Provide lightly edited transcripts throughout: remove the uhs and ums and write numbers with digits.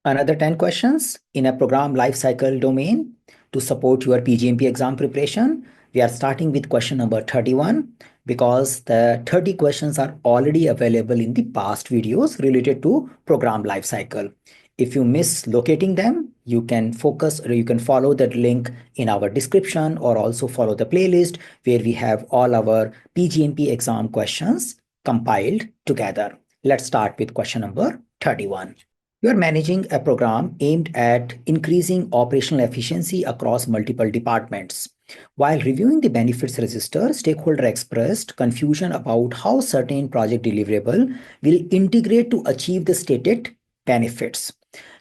Another 10 questions in a program lifecycle domain to support your PGMP exam preparation. We are starting with question number 31 because the 30 questions are already available in the past videos related to program lifecycle. If you miss locating them, you can focus or you can follow that link in our description or also follow the playlist where we have all our PGMP exam questions compiled together. Let's start with question number 31. You are managing a program aimed at increasing operational efficiency across multiple departments. While reviewing the benefits register, stakeholder expressed confusion about how certain project deliverable will integrate to achieve the stated benefits.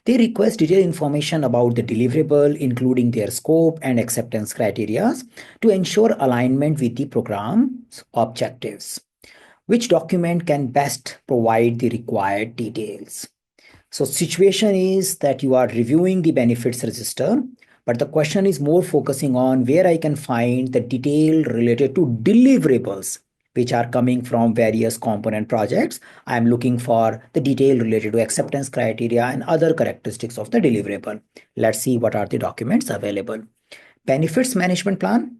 They request detailed information about the deliverable, including their scope and acceptance criteria, to ensure alignment with the program's objectives. Which document can best provide the required details? So situation is that you are reviewing the benefits register, but the question is more focusing on where I can find the detail related to deliverables, which are coming from various component projects. I'm looking for the detail related to acceptance criteria and other characteristics of the deliverable. Let's see what are the documents available. Benefits management plan.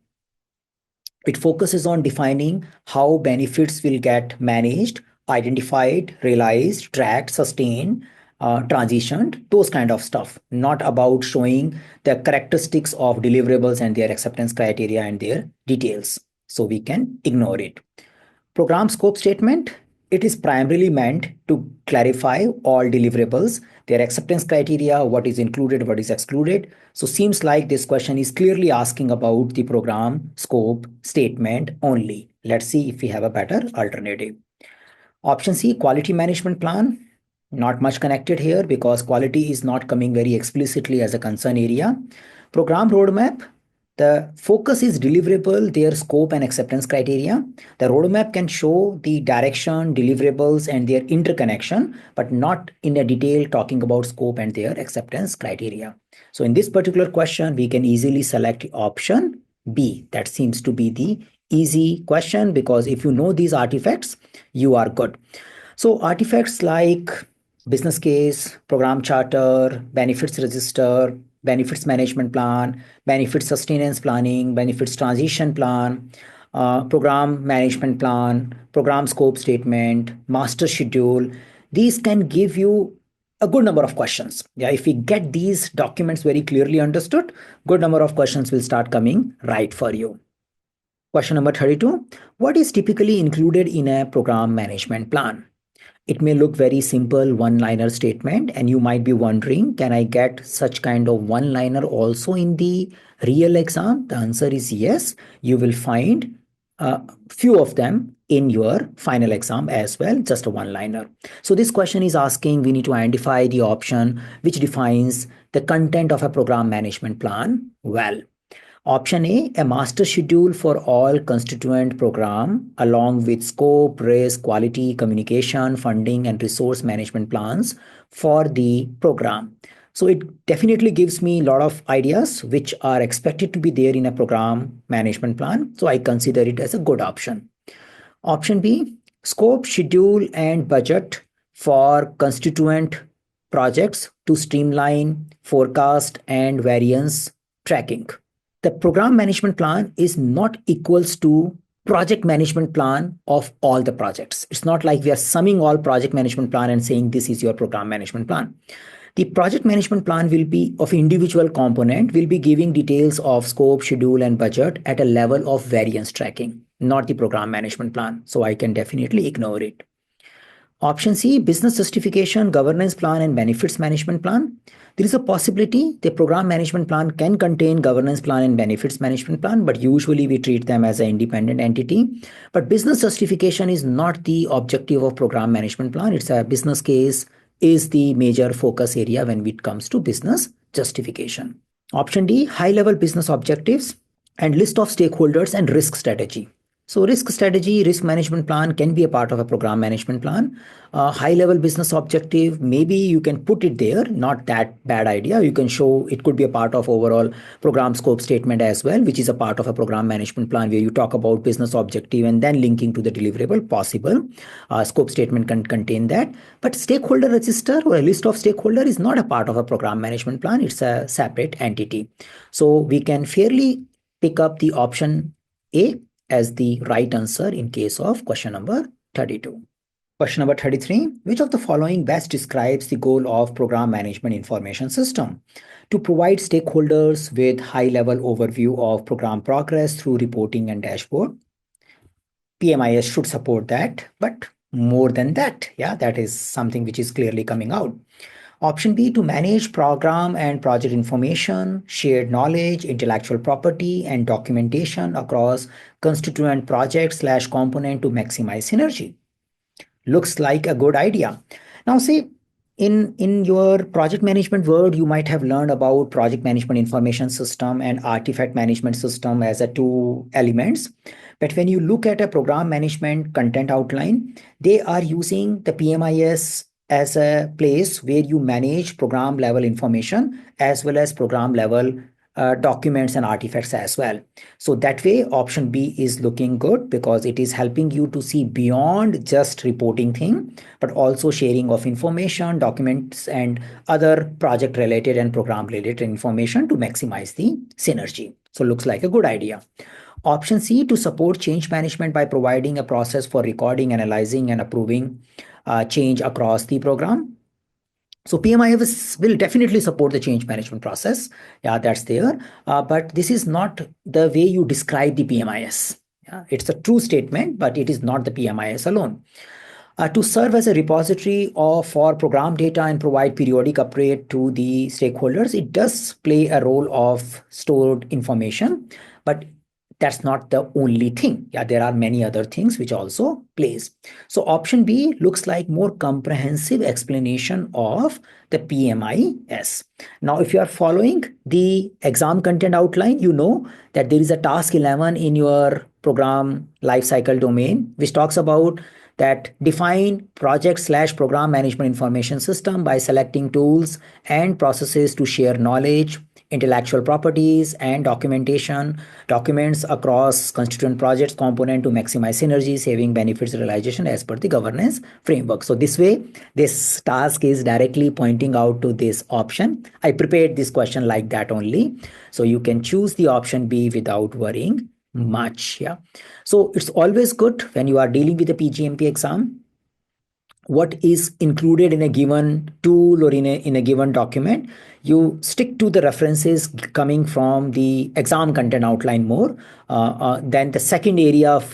It focuses on defining how benefits will get managed, identified, realized, tracked, sustained, transitioned, those kind of stuff, not about showing the characteristics of deliverables and their acceptance criteria and their details. So we can ignore it. Program scope statement. It is primarily meant to clarify all deliverables, their acceptance criteria, what is included, what is excluded. So seems like this question is clearly asking about the program scope statement only. Let's see if we have a better alternative. Option C, quality management plan. Not much connected here because quality is not coming very explicitly as a concern area. Program roadmap. The focus is deliverable, their scope and acceptance criteria. The roadmap can show the direction, deliverables, and their interconnection, but not in a detail talking about scope and their acceptance criteria. So in this particular question, we can easily select option B. That seems to be the easy question because if you know these artifacts, you are good. So artifacts like business case, program charter, benefits register, benefits management plan, benefits sustenance planning, benefits transition plan, program management plan, program scope statement, master schedule. These can give you a good number of questions. Yeah, if we get these documents very clearly understood, good number of questions will start coming right for you. Question number 32. What is typically included in a program management plan? It may look very simple one-liner statement and you might be wondering, can I get such kind of one-liner also in the real exam? The answer is yes. You will find a few of them in your final exam as well, just a one-liner. So this question is asking, we need to identify the option which defines the content of a program management plan well. Option A master schedule for all constituent program along with scope, risk, quality, communication, funding, and resource management plans for the program. So it definitely gives me a lot of ideas which are expected to be there in a program management plan. So I consider it as a good option. Option B, scope, schedule, and budget for constituent projects to streamline forecast and variance tracking. The program management plan is not equals to project management plan of all the projects. It's not like we are summing all project management plan and saying this is your program management plan. The project management plan will be of individual component, will be giving details of scope, schedule, and budget at a level of variance tracking, not the program management plan. So I can definitely ignore it. Option C, business justification, governance plan, and benefits management plan. There is a possibility the program management plan can contain governance plan and benefits management plan, but usually we treat them as an independent entity. But business justification is not the objective of program management plan. It's a business case is the major focus area when it comes to business justification. Option D, high-level business objectives and list of stakeholders and risk strategy. So risk strategy, risk management plan can be a part of a program management plan. High-level business objective, maybe you can put it there, not that bad idea. You can show it could be a part of overall program scope statement as well, which is a part of a program management plan where you talk about business objective and then linking to the deliverable possible. Scope statement can contain that. But stakeholder register or a list of stakeholder is not a part of a program management plan. It's a separate entity. So we can fairly pick up the option A as the right answer in case of question number 32. Question number 33. Which of the following best describes the goal of program management information system? To provide stakeholders with high-level overview of program progress through reporting and dashboard. PMIS should support that, but more than that, yeah, that is something which is clearly coming out. Option B, to manage program and project information, shared knowledge, intellectual property, and documentation across constituent project/component to maximize synergy. Looks like a good idea. Now, see, in your project management world, you might have learned about project management information system and artifact management system as a two elements. But when you look at a program management content outline, they are using the PMIS as a place where you manage program level information as well as program level documents and artifacts as well. So that way, option B is looking good because it is helping you to see beyond just reporting thing, but also sharing of information, documents, and other project related and program related information to maximize the synergy. So looks like a good idea. Option C, to support change management by providing a process for recording, analyzing, and approving change across the program. So PMIS will definitely support the change management process. Yeah, that's there. But this is not the way you describe the PMIS. Yeah, it's a true statement, but it is not the PMIS alone. To serve as a repository for program data and provide periodic update to the stakeholders, it does play a role of stored information, but that's not the only thing. Yeah, there are many other things which also plays. So option B looks like more comprehensive explanation of the PMIS. Now, if you are following the exam content outline, you know that there is a task 11 in your program lifecycle domain, which talks about that define project/program management information system by selecting tools and processes to share knowledge, intellectual properties, and documents across constituent projects component to maximize synergy, saving benefits realization as per the governance framework. So this way, this task is directly pointing out to this option. I prepared this question like that only. So you can choose the option B without worrying much. Yeah. So it's always good when you are dealing with a PGMP exam, what is included in a given tool or in a given document, you stick to the references coming from the exam content outline more. Then the second area of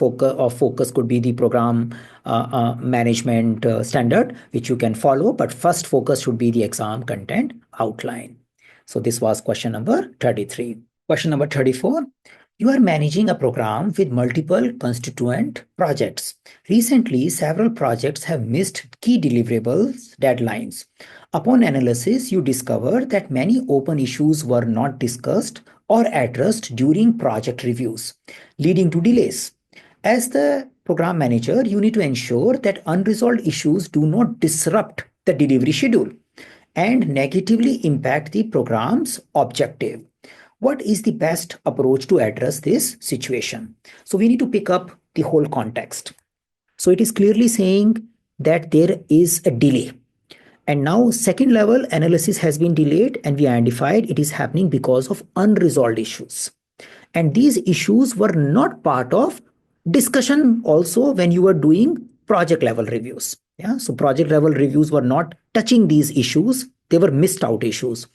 focus could be the program management standard, which you can follow. But first focus should be the exam content outline. So this was question number 33. Question number 34. You are managing a program with multiple constituent projects. Recently, several projects have missed key deliverables deadlines. Upon analysis, you discover that many open issues were not discussed or addressed during project reviews, leading to delays. As the program manager, you need to ensure that unresolved issues do not disrupt the delivery schedule and negatively impact the program's objective. What is the best approach to address this situation? So we need to pick up the whole context. So it is clearly saying that there is a delay. And now second level analysis has been delayed and we identified it is happening because of unresolved issues. And these issues were not part of discussion also when you were doing project level reviews. Yeah, so project level reviews were not touching these issues. They were missed out issues.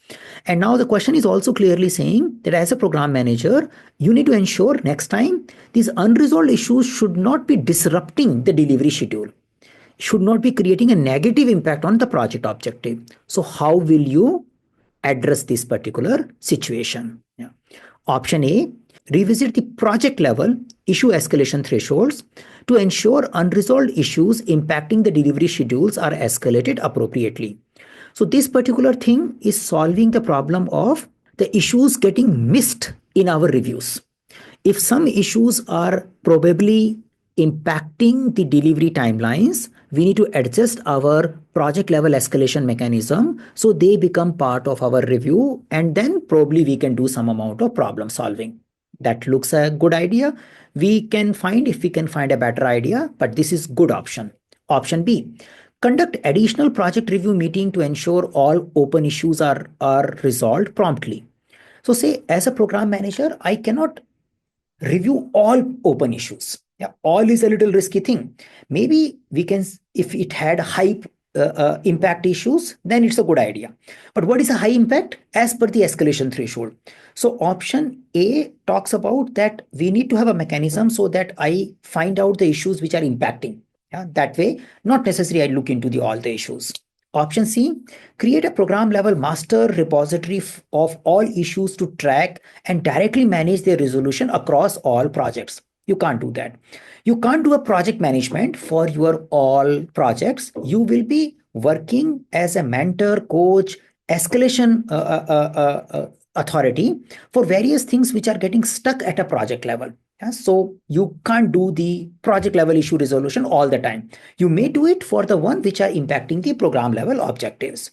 And now the question is also clearly saying that as a program manager, you need to ensure next time these unresolved issues should not be disrupting the delivery schedule, should not be creating a negative impact on the project objective. So how will you address this particular situation? Yeah. Option A, revisit the project level issue escalation thresholds to ensure unresolved issues impacting the delivery schedules are escalated appropriately. So this particular thing is solving the problem of the issues getting missed in our reviews. if some issues are probably impacting the delivery timelines, we need to adjust our project level escalation mechanism so they become part of our review, and then probably we can do some amount of problem solving. That looks a good idea. We can find if we can find a better idea, but this is good option. Option B, conduct additional project review meeting to ensure all open issues are resolved promptly. So say as a program manager, I cannot review all open issues. Yeah, all is a little risky thing. Maybe we can, if it had high impact issues, then it's a good idea. But what is a high impact? As per the escalation threshold. So option A talks about that we need to have a mechanism so that I find out the issues which are impacting. Yeah, that way, not necessarily I look into all the issues. Option C, create a program level master repository of all issues to track and directly manage their resolution across all projects. You can't do that. You can't do a project management for your all projects. You will be working as a mentor, coach, escalation authority for various things which are getting stuck at a project level. Yeah, so you can't do the project level issue resolution all the time. You may do it for the one which are impacting the program level objectives.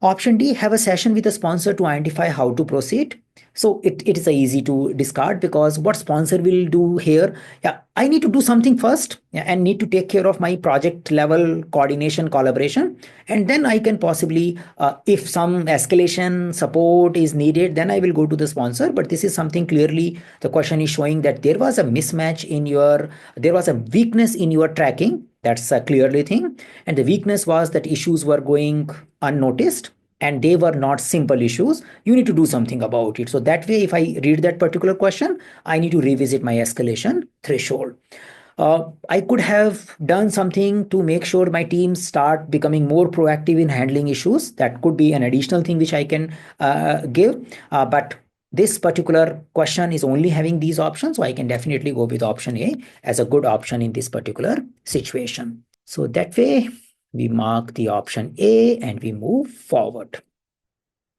Option D, have a session with a sponsor to identify how to proceed. So it is easy to discard, because what sponsor will do here, yeah, I need to do something first, yeah, and need to take care of my project level coordination, collaboration, and then I can possibly, if some escalation support is needed, then I will go to the sponsor. But this is something clearly the question is showing that there was a mismatch in your, there was a weakness in your tracking. That's a clearly thing. And the weakness was that issues were going unnoticed and they were not simple issues. You need to do something about it. So that way, if I read that particular question, I need to revisit my escalation threshold. I could have done something to make sure my teams start becoming more proactive in handling issues. That could be an additional thing which I can give. But this particular question is only having these options, so I can definitely go with option A as a good option in this particular situation. So that way, we mark the option A and we move forward.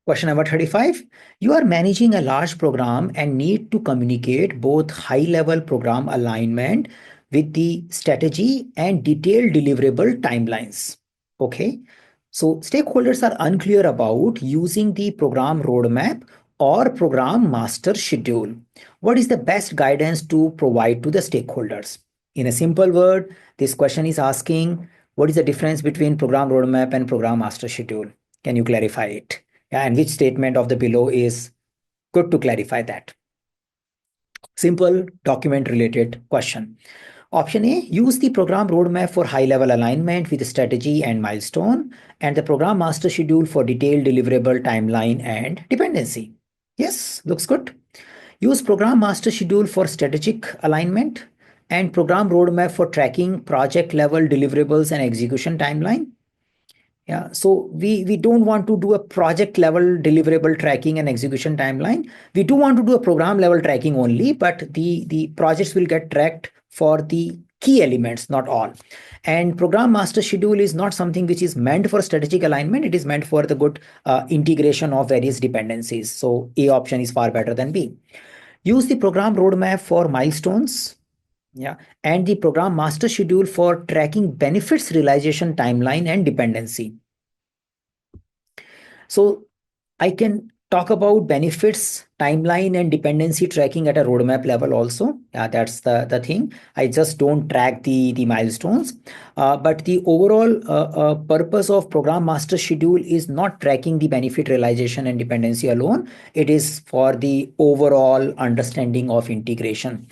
Question number 35. You are managing a large program and need to communicate both high-level program alignment with the strategy and detailed deliverable timelines. Okay. So stakeholders are unclear about using the program roadmap or program master schedule. What is the best guidance to provide to the stakeholders? In a simple word, this question is asking, what is the difference between program roadmap and program master schedule? Can you clarify it? Yeah, and which statement of the below is good to clarify that? Simple document related question. Option A, use the program roadmap for high level alignment with strategy and milestone, and the program master schedule for detailed deliverable timeline and dependency. Yes, looks good. Use program master schedule for strategic alignment and program roadmap for tracking project level deliverables and execution timeline. Yeah, so we don't want to do a project level deliverable tracking and execution timeline. We do want to do a program level tracking only, but the projects will get tracked for the key elements, not all. And program master schedule is not something which is meant for strategic alignment. It is meant for the good integration of various dependencies. So A option is far better than B. Use the program roadmap for milestones. Yeah, and the program master schedule for tracking benefits realization timeline and dependency. So I can talk about benefits, timeline, and dependency tracking at a roadmap level also. That's the thing. I just don't track the milestones. But the overall purpose of program master schedule is not tracking the benefit realization and dependency alone. It is for the overall understanding of integration.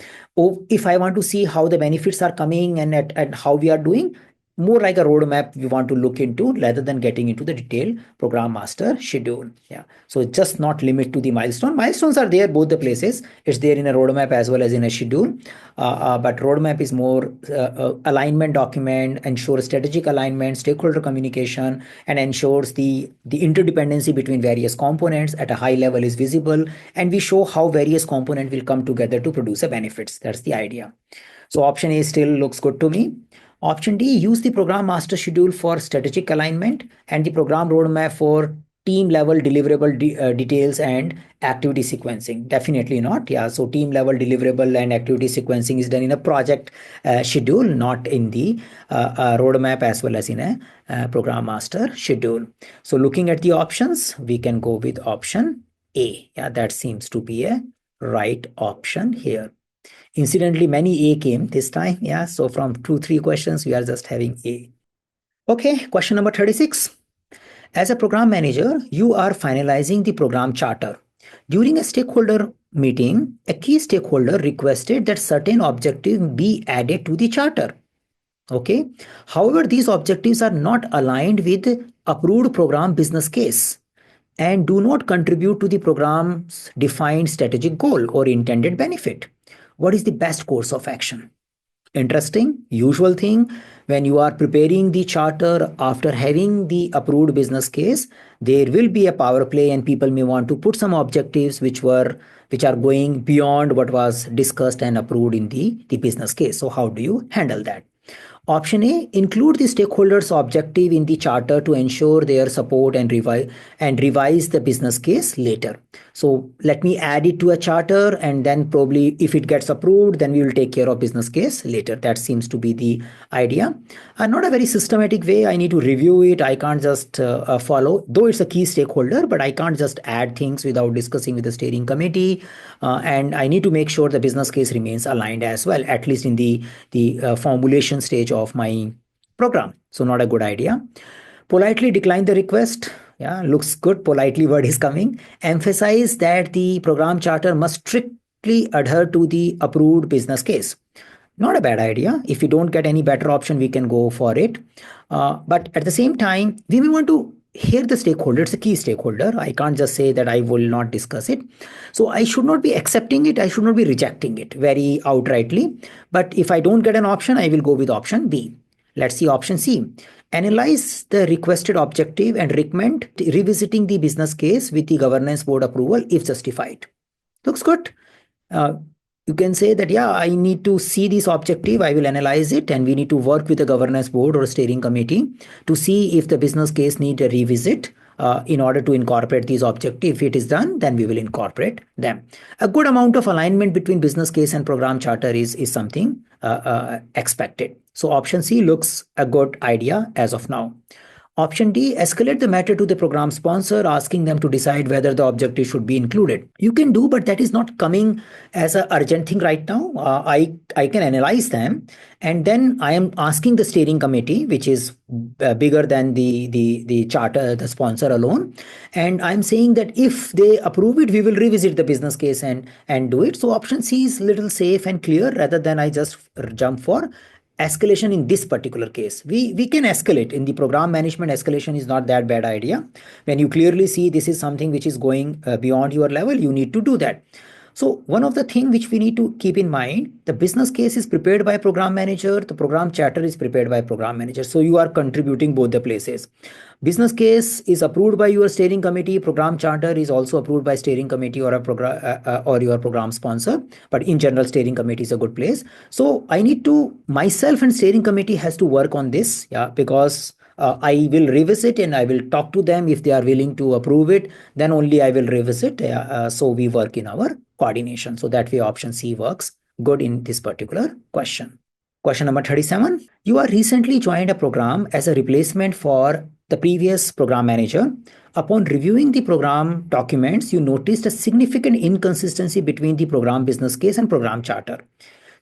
If I want to see how the benefits are coming and how we are doing, more like a roadmap we want to look into rather than getting into the detailed program master schedule. Yeah. So just not limit to the milestone. Milestones are there both the places. It's there in a roadmap as well as in a schedule. But roadmap is more alignment document, ensures strategic alignment, stakeholder communication, and ensures the interdependency between various components at a high level is visible. And we show how various components will come together to produce a benefits. That's the idea. So option A still looks good to me. Option D, use the program master schedule for strategic alignment and the program roadmap for team level deliverable details and activity sequencing? Definitely not. Yeah, so team level deliverable and activity sequencing is done in a project schedule, not in the roadmap as well as in a program master schedule. So looking at the options, we can go with option A. Yeah, that seems to be a right option here. Incidentally, many A came this time. Yeah, so from 2-3 questions, we are just having A. Okay, question number 36. As a program manager, you are finalizing the program charter. During a stakeholder meeting, a key stakeholder requested that certain objectives be added to the charter. Okay. However, these objectives are not aligned with approved program business case and do not contribute to the program's defined strategic goal or intended benefit. What is the best course of action? Interesting, usual thing. When you are preparing the charter after having the approved business case, there will be a power play and people may want to put some objectives which are going beyond what was discussed and approved in the business case. So how do you handle that? Option A, include the stakeholders' objective in the charter to ensure their support and revise the business case later. So let me add it to a charter, and then probably if it gets approved, then we will take care of business case later. That seems to be the idea. Not a very systematic way. I need to review it. I can't just follow, though it's a key stakeholder, but I can't just add things without discussing with the steering committee. And I need to make sure the business case remains aligned as well, at least in the formulation stage of my program. So not a good idea. Politely decline the request. Yeah, looks good. Politely word is coming. Emphasize that the program charter must strictly adhere to the approved business case. Not a bad idea. If we don't get any better option, we can go for it. But at the same time, we may want to hear the stakeholder. It's a key stakeholder. I can't just say that I will not discuss it. So I should not be accepting it. I should not be rejecting it very outrightly. But if I don't get an option, I will go with option B. Let's see option C. Analyze the requested objective and recommend revisiting the business case with the governance board approval if justified. Looks good. You can say that, yeah, I need to see this objective, I will analyze it, and we need to work with the governance board or steering committee to see if the business case need a revisit in order to incorporate these objectives. If it is done, then we will incorporate them. A good amount of alignment between business case and program charter is something expected. So option C looks a good idea as of now. Option D, escalate the matter to the program sponsor, asking them to decide whether the objective should be included. You can do, but that is not coming as an urgent thing right now. I can analyze them, and then I am asking the steering committee, which is bigger than the charter, the sponsor alone, and I'm saying that if they approve it, we will revisit the business case and do it. So option C is little safe and clear rather than I just jump for escalation in this particular case. We can escalate. In the program management, escalation is not that bad idea. When you clearly see this is something which is going beyond your level, you need to do that. So one of the things which we need to keep in mind, the business case is prepared by program manager, the program charter is prepared by program manager. So you are contributing both the places. Business case is approved by your steering committee, program charter is also approved by steering committee or a program or your program sponsor, but in general steering committee is a good place. So I need to, myself and steering committee has to work on this, yeah, because I will revisit and I will talk to them. If they are willing to approve it, then only I will revisit. So we work in our coordination. So that way option C works good in this particular question. Question number 37. You are recently joined a program as a replacement for the previous program manager. Upon reviewing the program documents, you noticed a significant inconsistency between the program business case and program charter.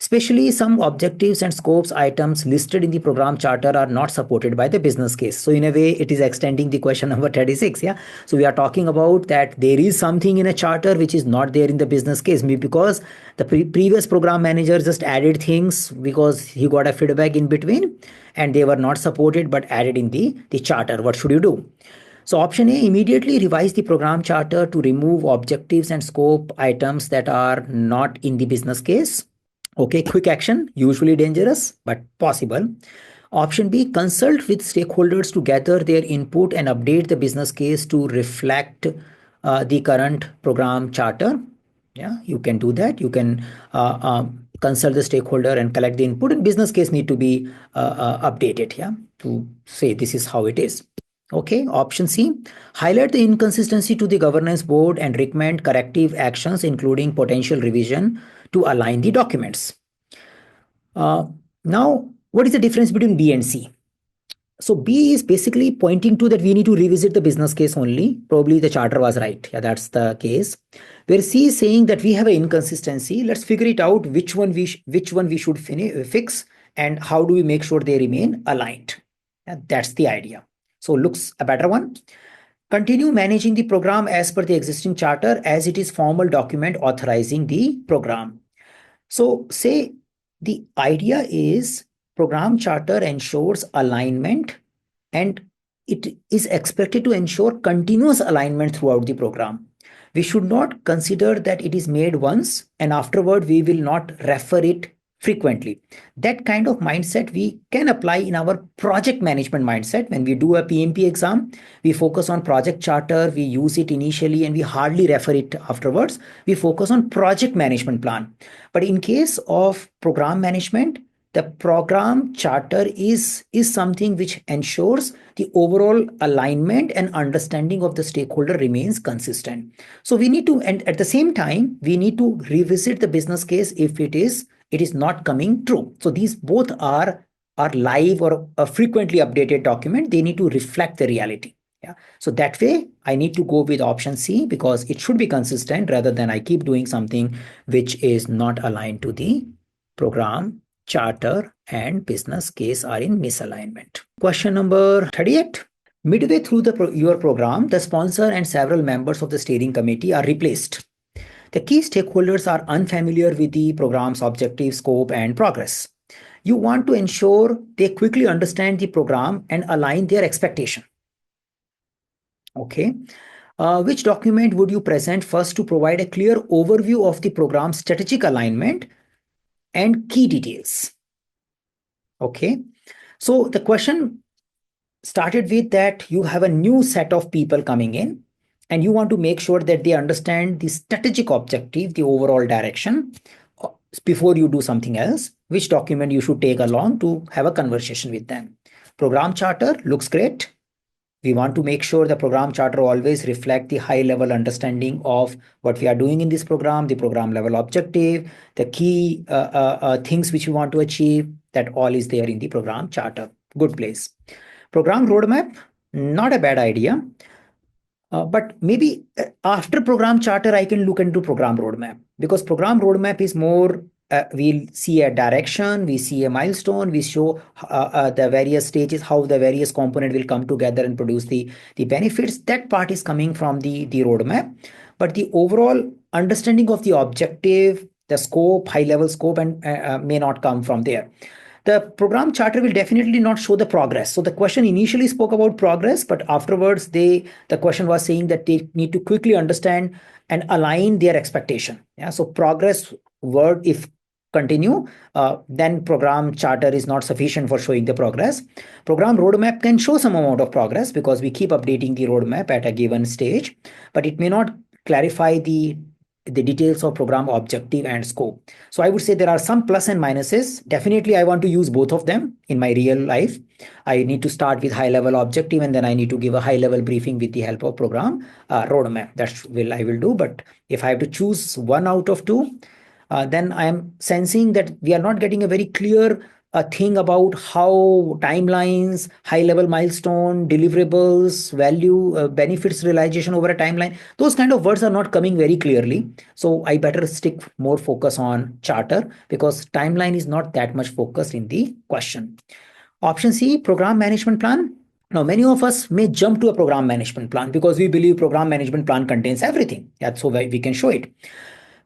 Especially some objectives and scopes items listed in the program charter are not supported by the business case. So in a way, it is extending the question number 36. Yeah. So we are talking about that there is something in a charter which is not there in the business case. Maybe because the previous program manager just added things because he got a feedback in between and they were not supported but added in the charter. What should you do? So option A, immediately revise the program charter to remove objectives and scope items that are not in the business case. Okay, quick action, usually dangerous, but possible. Option B, consult with stakeholders to gather their input and update the business case to reflect the current program charter. Yeah, you can do that. You can consult the stakeholder and collect the input, and business case need to be updated, yeah, to say this is how it is. Okay, option C, highlight the inconsistency to the governance board and recommend corrective actions, including potential revision to align the documents. Now, what is the difference between B and C? So B is basically pointing to that we need to revisit the business case only. Probably the charter was right. Yeah, that's the case. Where C is saying that we have an inconsistency. Let's figure it out which one we should fix and how do we make sure they remain aligned. Yeah, that's the idea. So looks a better one. Continue managing the program as per the existing charter as it is formal document authorizing the program. So say the idea is program charter ensures alignment and it is expected to ensure continuous alignment throughout the program. We should not consider that it is made once and afterward we will not refer it frequently. That kind of mindset we can apply in our project management mindset. When we do a PMP exam, we focus on project charter, we use it initially and we hardly refer it afterwards. We focus on project management plan. But in case of program management, the program charter is something which ensures the overall alignment and understanding of the stakeholder remains consistent. So we need to, and at the same time, we need to revisit the business case if it is not coming true. So these both are live or a frequently updated document. They need to reflect the reality. Yeah. So that way, I need to go with option C because it should be consistent rather than I keep doing something which is not aligned to the program, charter, and business case are in misalignment. Question number 38. Midway through your program, the sponsor and several members of the steering committee are replaced. The key stakeholders are unfamiliar with the program's objective, scope, and progress. You want to ensure they quickly understand the program and align their expectation. Okay. Which document would you present first to provide a clear overview of the program's strategic alignment and key details? Okay. So the question started with that you have a new set of people coming in and you want to make sure that they understand the strategic objective, the overall direction before you do something else, which document you should take along to have a conversation with them. Program charter looks great. We want to make sure the program charter always reflect the high level understanding of what we are doing in this program, the program level objective, the key things which we want to achieve, that all is there in the program charter. Good place. Program roadmap, not a bad idea. But maybe after program charter, I can look into program roadmap because program roadmap is more, we'll see a direction, we see a milestone, we show the various stages, how the various component will come together and produce the benefits. That part is coming from the roadmap. But the overall understanding of the objective, the scope, high level scope, and may not come from there. The program charter will definitely not show the progress. So the question initially spoke about progress, but afterwards the question was saying that they need to quickly understand and align their expectation. Yeah. So progress word, if continue, then program charter is not sufficient for showing the progress. Program roadmap can show some amount of progress because we keep updating the roadmap at a given stage, but it may not clarify the details of program objective and scope. So I would say there are some plus and minuses. Definitely, I want to use both of them in my real life. I need to start with high level objective and then I need to give a high level briefing with the help of program roadmap. I will do. But if I have to choose one out of two, then I am sensing that we are not getting a very clear thing about how timelines, high level milestone, deliverables, value, benefits realization over a timeline, those kind of words are not coming very clearly. So I better stick more focus on charter because timeline is not that much focused in the question. Option C, program management plan. Now, many of us may jump to a program management plan because we believe program management plan contains everything. That's so we can show it.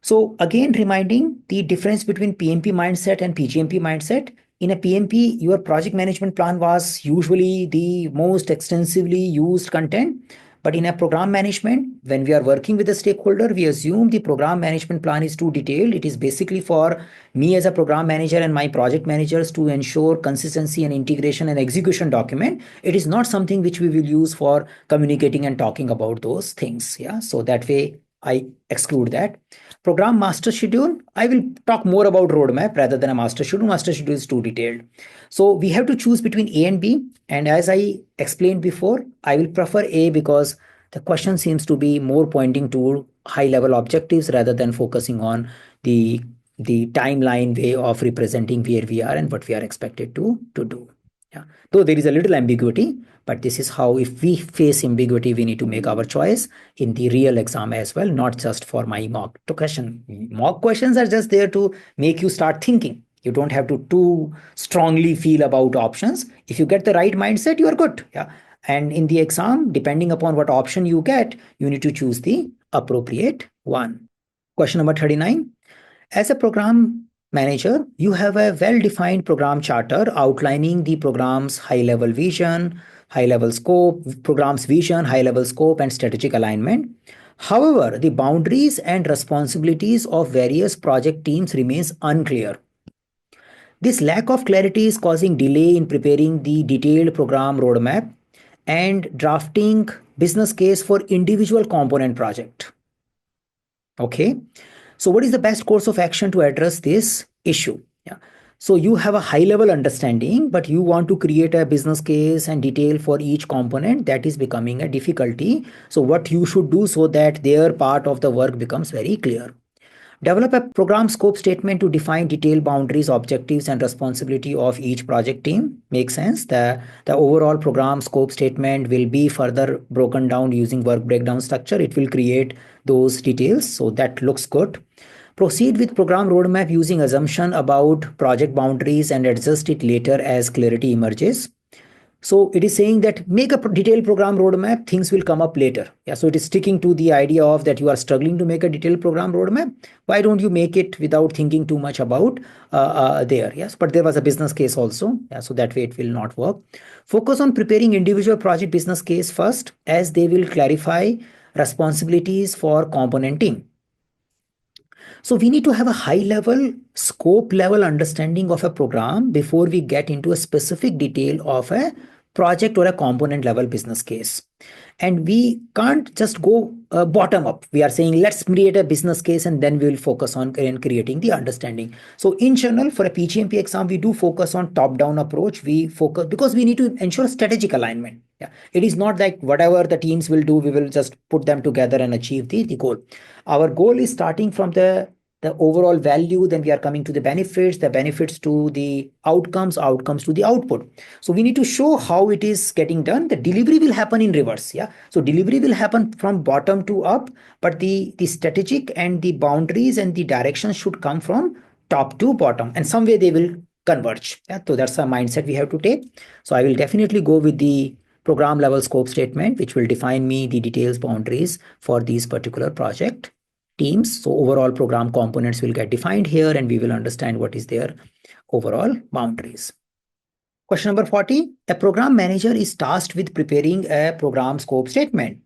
So again, reminding the difference between PMP mindset and PGMP mindset. In a PMP, your project management plan was usually the most extensively used content. But in a program management, when we are working with a stakeholder, we assume the program management plan is too detailed. It is basically for me as a program manager and my project managers to ensure consistency and integration and execution document. It is not something which we will use for communicating and talking about those things. Yeah. So that way, I exclude that. Program master schedule, I will talk more about roadmap rather than a master schedule. Master schedule is too detailed. So we have to choose between A and B. And as I explained before, I will prefer A because the question seems to be more pointing to high level objectives rather than focusing on the timeline way of representing where we are and what we are expected to do. Yeah. Though there is a little ambiguity, but this is how, if we face ambiguity, we need to make our choice in the real exam as well, not just for my mock question. Mock questions are just there to make you start thinking. You don't have to too strongly feel about options. If you get the right mindset, you are good. Yeah. And in the exam, depending upon what option you get, you need to choose the appropriate one. Question number 39. As a program manager, you have a well-defined program charter outlining the program's high-level vision, high-level scope, program's vision, high-level scope, and strategic alignment. However, the boundaries and responsibilities of various project teams remains unclear. This lack of clarity is causing delay in preparing the detailed program roadmap and drafting business case for individual component project. Okay. So what is the best course of action to address this issue? Yeah. So you have a high level understanding, but you want to create a business case and detail for each component. That is becoming a difficulty. So what you should do so that their part of the work becomes very clear. Develop a program scope statement to define detailed boundaries, objectives, and responsibility of each project team. Makes sense. The overall program scope statement will be further broken down using work breakdown structure. It will create those details. So that looks good. Proceed with program roadmap using assumption about project boundaries and adjust it later as clarity emerges. So it is saying that make a detailed program roadmap, things will come up later. Yeah, so it is sticking to the idea of that you are struggling to make a detailed program roadmap. Why don't you make it without thinking too much about there? Yes, but there was a business case also. Yeah, so that way it will not work. Focus on preparing individual project business case first, as they will clarify responsibilities for component team. So we need to have a high level, scope level understanding of a program before we get into a specific detail of a project or a component level business case. And we can't just go bottom up. We are saying let's create a business case and then we will focus on creating the understanding. So in general, for a PGMP exam, we do focus on top down approach. We focus because we need to ensure strategic alignment. Yeah, it is not like whatever the teams will do, we will just put them together and achieve the goal. Our goal is starting from the overall value, then we are coming to the benefits to the outcomes to the output. So we need to show how it is getting done. The delivery will happen in reverse. Yeah, so delivery will happen from bottom to up, but the strategic and the boundaries and the directions should come from top to bottom, and some way they will converge. Yeah, so that's a mindset we have to take. So I will definitely go with the program level scope statement, which will define me the details, boundaries for these particular project teams. So overall program components will get defined here and we will understand what is their overall boundaries. Question number 40. A program manager is tasked with preparing a program scope statement.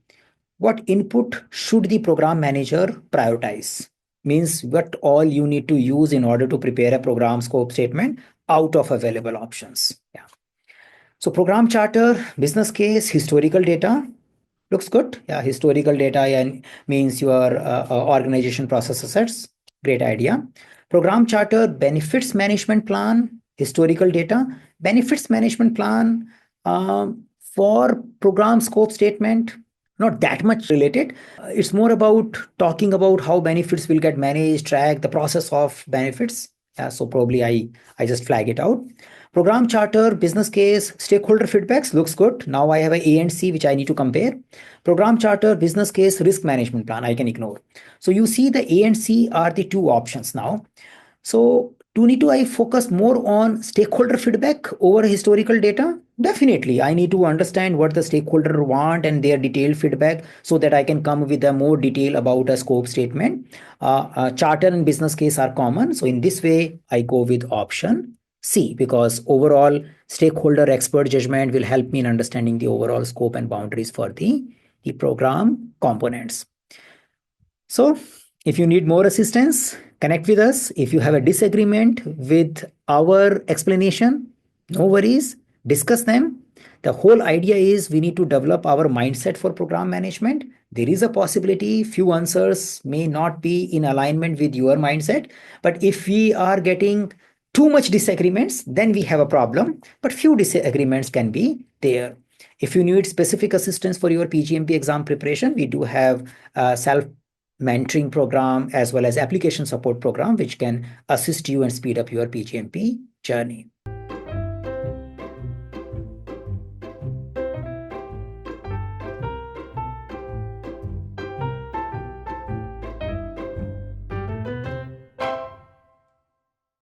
What input should the program manager prioritize? Means what all you need to use in order to prepare a program scope statement out of available options. Yeah. So program charter, business case, historical data. Looks good. Yeah, historical data and means your organization process assets. Great idea. Program charter, benefits management plan, historical data, benefits management plan for program scope statement. Not that much related. It's more about talking about how benefits will get managed, track the process of benefits. Yeah, so probably I just flag it out. Program charter, business case, stakeholder feedbacks looks good. Now I have a and C which I need to compare. Program charter, business case, risk management plan, I can ignore. So you see the A and C are the two options now. So do I focus more on stakeholder feedback over historical data? Definitely. I need to understand what the stakeholder want and their detailed feedback so that I can come with a more detail about a scope statement. Charter and business case are common. So in this way, I go with option C, because overall stakeholder expert judgment will help me in understanding the overall scope and boundaries for the program components. So if you need more assistance, connect with us. If you have a disagreement with our explanation, no worries, discuss them. The whole idea is we need to develop our mindset for program management. There is a possibility few answers may not be in alignment with your mindset, but if we are getting too much disagreements, then we have a problem, but few disagreements can be there. If you need specific assistance for your PGMP exam preparation, we do have a self mentoring program as well as application support program, which can assist you and speed up your PGMP journey.